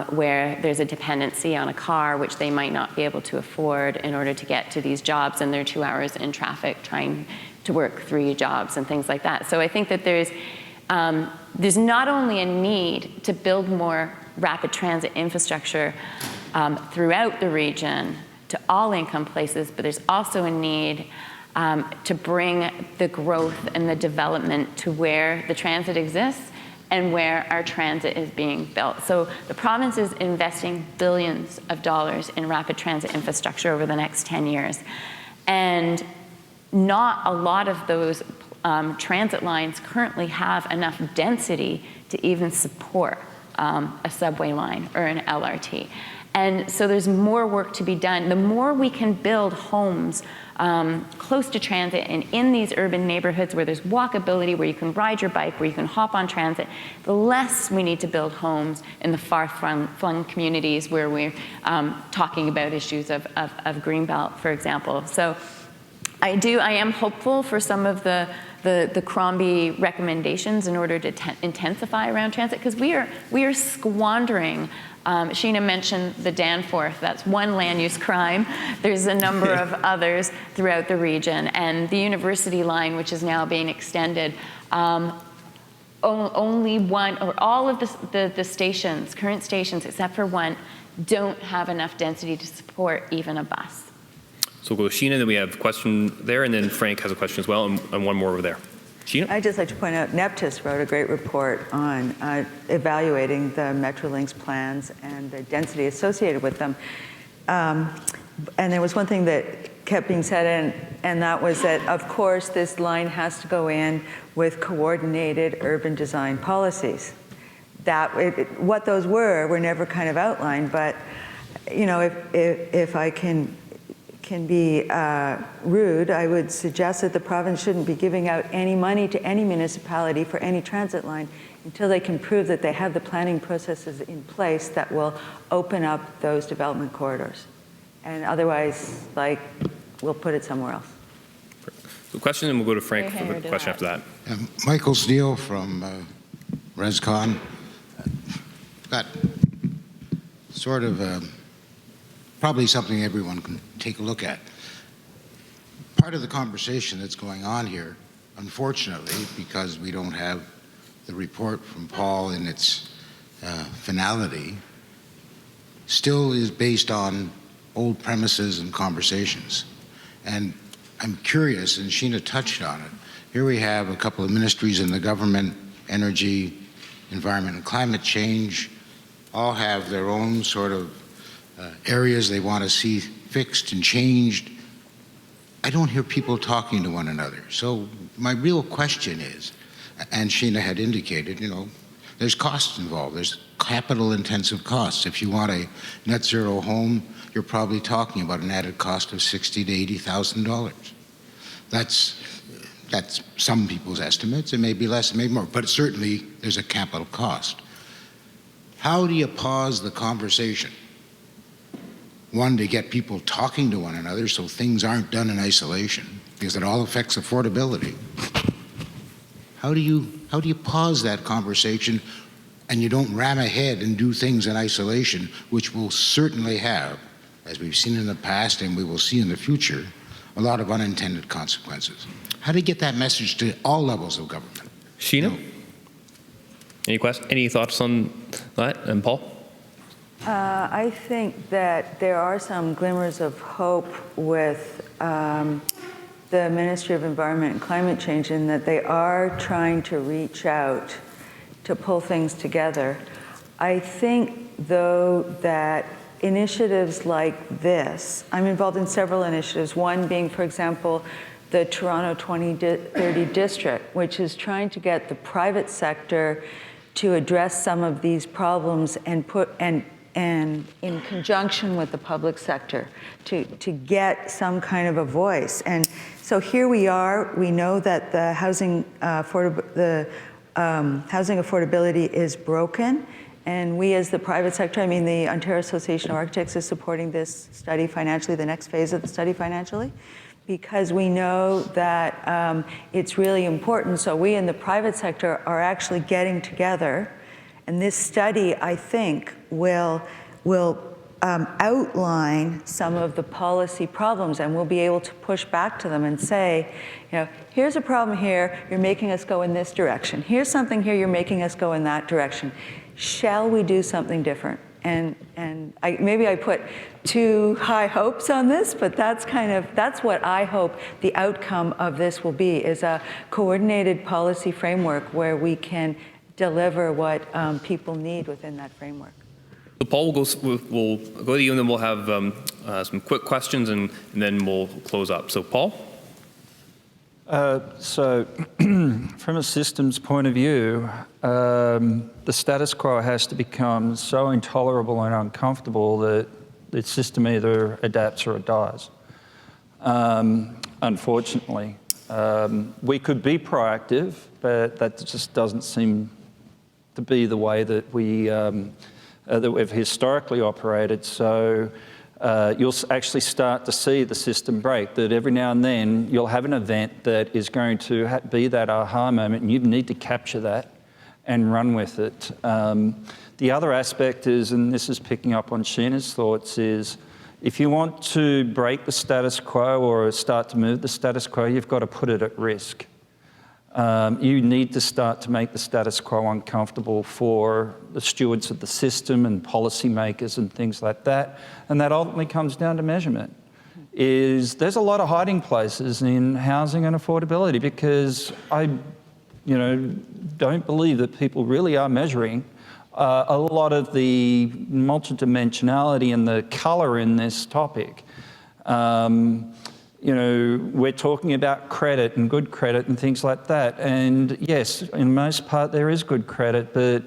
where there's a dependency on a car, which they might not be able to afford in order to get to these jobs, and they're 2 hours in traffic trying to work 3 jobs and things like that. So I think that there's not only a need to build more rapid transit infrastructure throughout the region to all income places, but there's also a need to bring the growth and the development to where the transit exists and where our transit is being built. So the province is investing billions of dollars in rapid transit infrastructure over the next 10 years. And not a lot of those transit lines currently have enough density to even support a subway line or an LRT. And so there's more work to be done. The more we can build homes close to transit and in these urban neighborhoods where there's walkability, where you can ride your bike, where you can hop on transit, the less we need to build homes in the far-flung communities where we're talking about issues of Greenbelt, for example. So I am hopeful for some of the Crombie recommendations in order to intensify around transit, because we are squandering. Sheena mentioned the Danforth. That's one land use crime. There's a number of others throughout the region. And the University line, which is now being extended, only one, or all of the stations, current stations, except for one, don't have enough density to support even a bus. So we'll go Sheena, then we have a question there, and then Frank has a question as well, and one more over there. Sheena? I'd just like to point out, Neptis wrote a great report on evaluating the Metrolinx plans and the density associated with them. And there was one thing that kept being said, and that was that, of course, this line has to go in with coordinated urban design policies. What those were never kind of outlined, but you know, if I can be rude, I would suggest that the province shouldn't be giving out any money to any municipality for any transit line until they can prove that they have the planning processes in place that will open up those development corridors. And otherwise, like, we'll put it somewhere else. The question, and we'll go to Frank for the question after that. Michael Steele from ResCon. Got sort of probably something everyone can take a look at. Part of the conversation that's going on here, unfortunately, because we don't have the report from Paul in its finality, still is based on old premises and conversations. And I'm curious, and Sheena touched on it, here we have a couple of ministries in the government, energy, environment and climate change, all have their own sort of areas they want to see fixed and changed. I don't hear people talking to one another. So my real question is, and Sheena had indicated, you know, there's costs involved. There's capital-intensive costs. If you want a net zero home, you're probably talking about an added cost of $60,000 to $80,000. That's some people's estimates. It may be less, it may be more, but certainly there's a capital cost. How do you pause the conversation? One, to get people talking to one another so things aren't done in isolation, because it all affects affordability. How do you pause that conversation and you don't ram ahead and do things in isolation, which will certainly have, as we've seen in the past and we will see in the future, a lot of unintended consequences? How do you get that message to all levels of government? Sheena? Any thoughts on that? And Paul? I think that there are some glimmers of hope with the Ministry of Environment and Climate Change in that they are trying to reach out to pull things together. I think, though, that initiatives like this, I'm involved in several initiatives, one being, for example, the Toronto 2030 District, which is trying to get the private sector to address some of these problems and in conjunction with the public sector to get some kind of a voice. And so here we are. We know that the housing affordability is broken. And we as the private sector, I mean, the Ontario Association of Architects is supporting this study financially, the next phase of the study financially, because we know that it's really important. So we in the private sector are actually getting together. And this study, I think, will outline some of the policy problems, and we'll be able to push back to them and say, you know, here's a problem here, you're making us go in this direction. Here's something here, you're making us go in that direction. Shall we do something different? And maybe I put too high hopes on this, but that's what I hope the outcome of this will be, is a coordinated policy framework where we can deliver what people need within that framework. So Paul, we'll go to you, and then we'll have some quick questions, and then we'll close up. So Paul? So from a systems point of view, the status quo has to become so intolerable and uncomfortable that the system either adapts or it dies. Unfortunately, we could be proactive, but that just doesn't seem to be the way that we've historically operated. So you'll actually start to see the system break, that every now and then you'll have an event that is going to be that aha moment, and you need to capture that and run with it. The other aspect is, and this is picking up on Sheena's thoughts, is if you want to break the status quo or start to move the status quo, you've got to put it at risk. You need to start to make the status quo uncomfortable for the stewards of the system and policymakers and things like that. And that ultimately comes down to measurement. There's a lot of hiding places in housing and affordability, because I don't believe that people really are measuring a lot of the multidimensionality and the colour in this topic. We're talking about credit and good credit and things like that. And yes, in most part, there is good credit, but,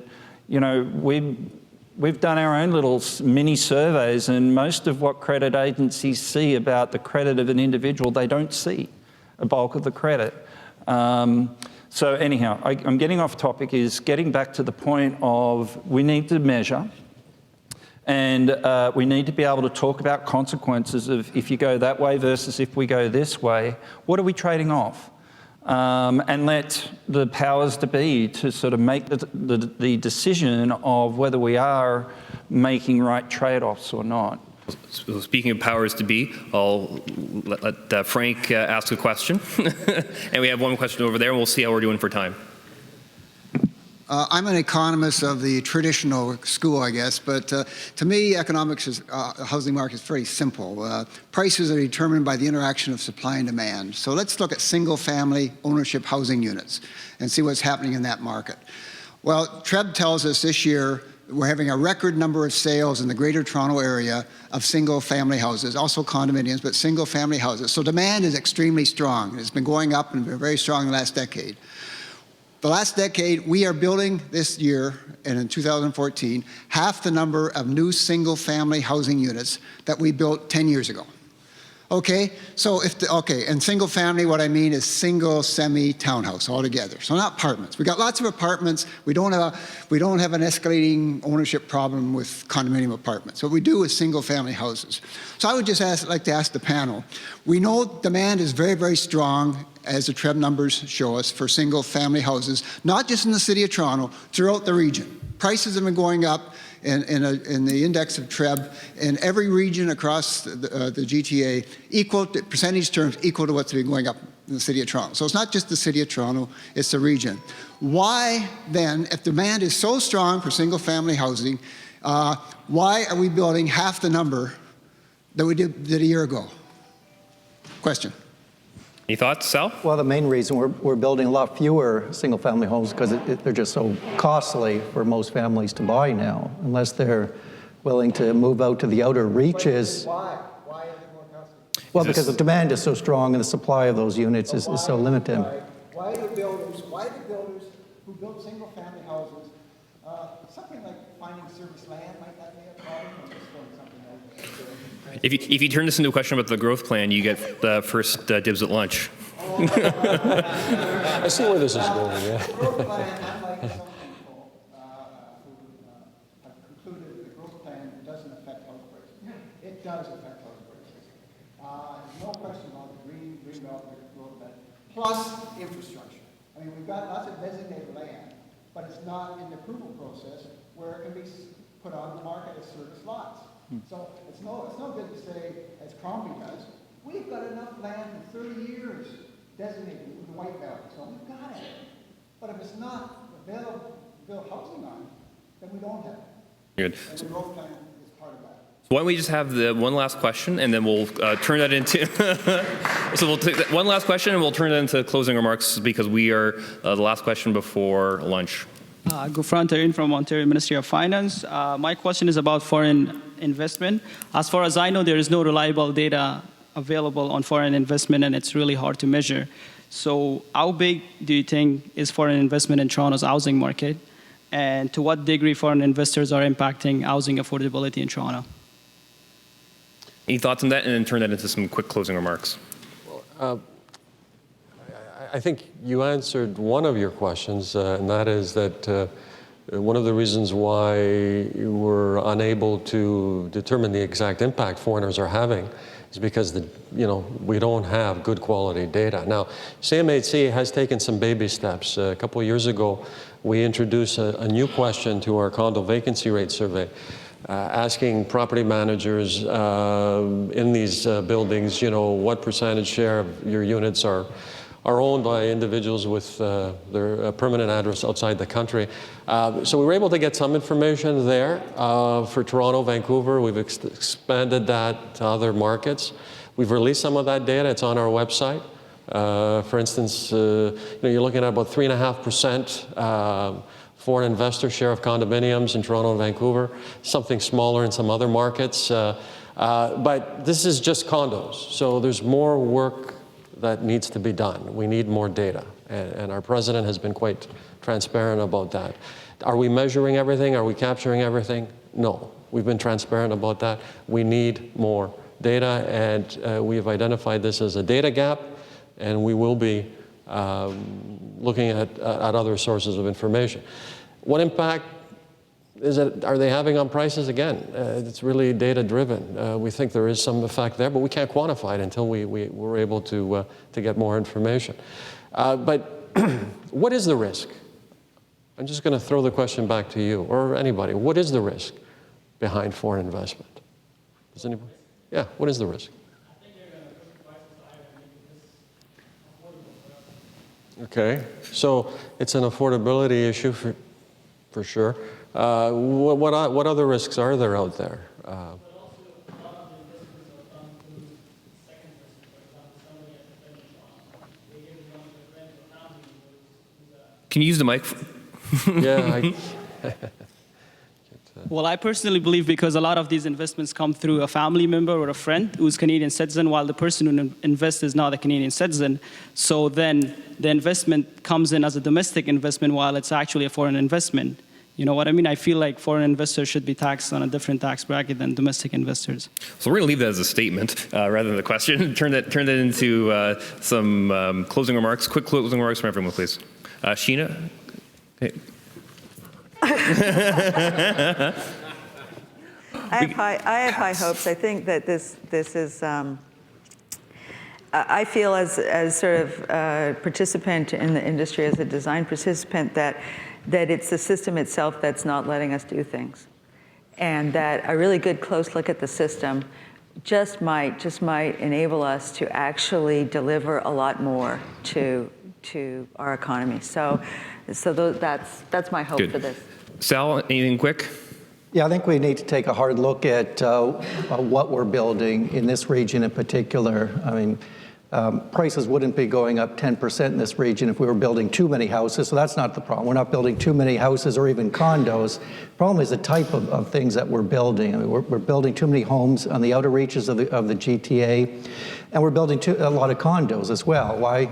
we've done our own little mini surveys, and most of what credit agencies see about the credit of an individual, they don't see a bulk of the credit. So anyhow, I'm getting off topic, is getting back to the point of we need to measure. And we need to be able to talk about consequences of if you go that way versus if we go this way, what are we trading off? And let the powers to be to sort of make the decision of whether we are making right trade-offs or not. So speaking of powers to be, I'll let Frank ask a question. And we have one question over there, and we'll see how we're doing for time. I'm an economist of the traditional school, I guess, but to me, economics is housing market is very simple. Prices are determined by the interaction of supply and demand. So let's look at single-family ownership housing units and see what's happening in that market. Well, TREB tells us this year we're having a record number of sales in the Greater Toronto Area of single-family houses, also condominiums, but single-family houses. So demand is extremely strong. It's been going up and been very strong in the last decade. The last decade, we are building this year, and in 2014, half the number of new single-family housing units that we built 10 years ago. Okay, so and single-family, what I mean is single, semi-townhouse altogether. So not apartments. We got lots of apartments. We don't have an escalating ownership problem with condominium apartments. What we do is single-family houses. So I would just like to ask the panel. We know demand is very, very strong, as the TREB numbers show us, for single-family houses, not just in the City of Toronto, throughout the region. Prices have been going up in the index of TREB in every region across the GTA, equal to percentage terms, equal to what's been going up in the City of Toronto. So it's not just the City of Toronto, it's the region. Why then, if demand is so strong for single-family housing, why are we building half the number that we did a year ago? Question. Any thoughts, Sal? Well, the main reason we're building a lot fewer single-family homes because they're just so costly for most families to buy now, unless they're willing to move out to the outer reaches. Why are they more costly? Well, because the demand is so strong and the supply of those units is so limited. Why do builders who build single-family houses, something like finding service land, might that be a problem? Or just doing something like that? If you turn this into a question about the growth plan, you get the first dibs at lunch. I see where this is going, yeah. The growth plan, unlike some people who have concluded the growth plan doesn't affect house prices. It does affect house prices. There's no question about the green belt growth plan, plus infrastructure. I mean, we've got lots of designated land, but it's not in the approval process where it can be put on the market as service lots. So it's no good to say, as Crombie does, we've got enough land for 30 years designated with the White Valley, so we've got it. But if it's not available to build housing on, then we don't have it. Good. And the growth plan is part of that. So why don't we just have the one last question, and then we'll turn that into... So we'll take one last question, and we'll turn it into closing remarks, because we are the last question before lunch. Guatieri from Ontario Ministry of Finance. My question is about foreign investment. As far as I know, there is no reliable data available on foreign investment, and it's really hard to measure. So how big do you think is foreign investment in Toronto's housing market? And to what degree foreign investors are impacting housing affordability in Toronto? Any thoughts on that? And then turn that into some quick closing remarks. I think you answered one of your questions, and that is that one of the reasons why we're unable to determine the exact impact foreigners are having is because we don't have good quality data. Now, CMHC has taken some baby steps. A couple of years ago, we introduced a new question to our condo vacancy rate survey, asking property managers in these buildings, what percentage share of your units are owned by individuals with their permanent address outside the country. So we were able to get some information there for Toronto, Vancouver. We've expanded that to other markets. We've released some of that data. It's on our website. For instance, you're looking at about 3.5% foreign investor share of condominiums in Toronto and Vancouver, something smaller in some other markets. But this is just condos. So there's more work that needs to be done. We need more data, and our president has been quite transparent about that. Are we measuring everything? Are we capturing everything? No. We've been transparent about that. We need more data, and we've identified this as a data gap, and we will be looking at other sources of information. What impact are they having on prices? Again, it's really data-driven. We think there is some effect there, but we can't quantify it until we're able to get more information. But what is the risk? I'm just going to throw the question back to you or anybody. What is the risk behind foreign investment? Does anybody? Yeah, what is the risk? Okay, so it's an affordability issue for sure. What other risks are there out there? Can you use the mic? Yeah. Well, I personally believe because a lot of these investments come through a family member or a friend who's Canadian citizen, while the person who invests is not a Canadian citizen. So then the investment comes in as a domestic investment while it's actually a foreign investment. You know what I mean? I feel like foreign investors should be taxed on a different tax bracket than domestic investors. So we're going to leave that as a statement rather than the question. Turn that into some closing remarks. Quick closing remarks from everyone, please. Sheena? Okay. I have high hopes. I think that this is. I feel as sort of a participant in the industry, as a design participant, that it's the system itself that's not letting us do things, and that a really good close look at the system just might enable us to actually deliver a lot more to our economy. So that's my hope for this. Sal, anything quick? Yeah, I think we need to take a hard look at what we're building in this region in particular. I mean, prices wouldn't be going up 10% in this region if we were building too many houses, so that's not the problem. We're not building too many houses or even condos. The problem is the type of things that we're building. I mean, we're building too many homes on the outer reaches of the GTA, and we're building a lot of condos as well. Why?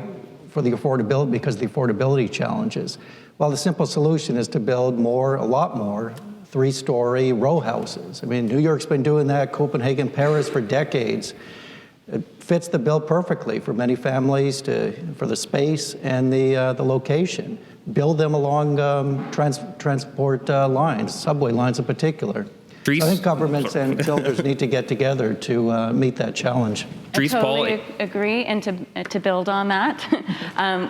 For the affordability, because of the affordability challenges. Well, the simple solution is to build a lot more, 3-story row houses. I mean, New York's been doing that, Copenhagen, Paris for decades. It fits the bill perfectly for many families, for the space and the location. Build them along transport lines, subway lines in particular. I think governments and builders need to get together to meet that challenge. I totally agree, and to build on that,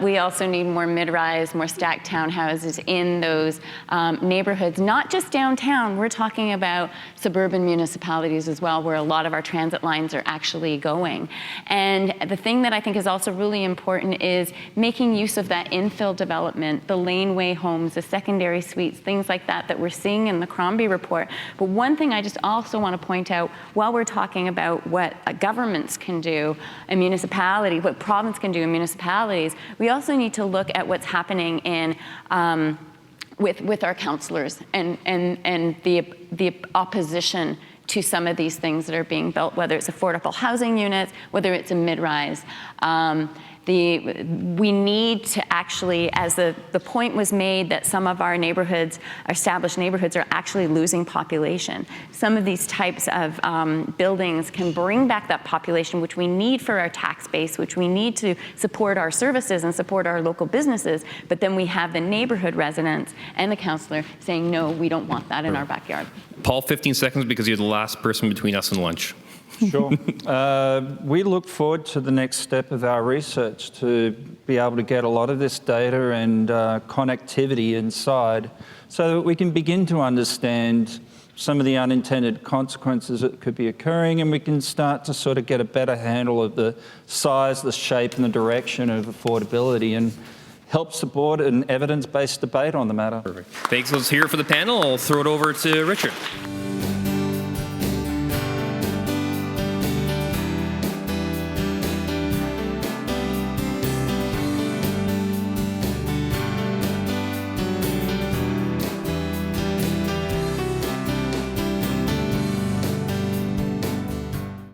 we also need more mid-rise, more stacked townhouses in those neighborhoods, not just downtown. We're talking about suburban municipalities as well, where a lot of our transit lines are actually going. And the thing that I think is also really important is making use of that infill development, the laneway homes, the secondary suites, things like that we're seeing in the Crombie report. But one thing I just also want to point out, while we're talking about what governments can do, a municipality, what province can do in municipalities, we also need to look at what's happening in with our councillors and the opposition to some of these things that are being built, whether it's affordable housing units, whether it's a mid-rise. We need to actually, as the point was made that some of our neighborhoods, established neighborhoods, are actually losing population. Some of these types of buildings can bring back that population, which we need for our tax base, which we need to support our services and support our local businesses. But then we have the neighborhood residents and the councillor saying, no, we don't want that in our backyard. Paul, 15 seconds because you're the last person between us and lunch. Sure. We look forward to the next step of our research to be able to get a lot of this data and connectivity inside so that we can begin to understand some of the unintended consequences that could be occurring, and we can start to sort of get a better handle of the size, the shape and the direction of affordability and help support an evidence-based debate on the matter. Perfect. Thanks. Let's hear it for the panel. I'll throw it over to Richard.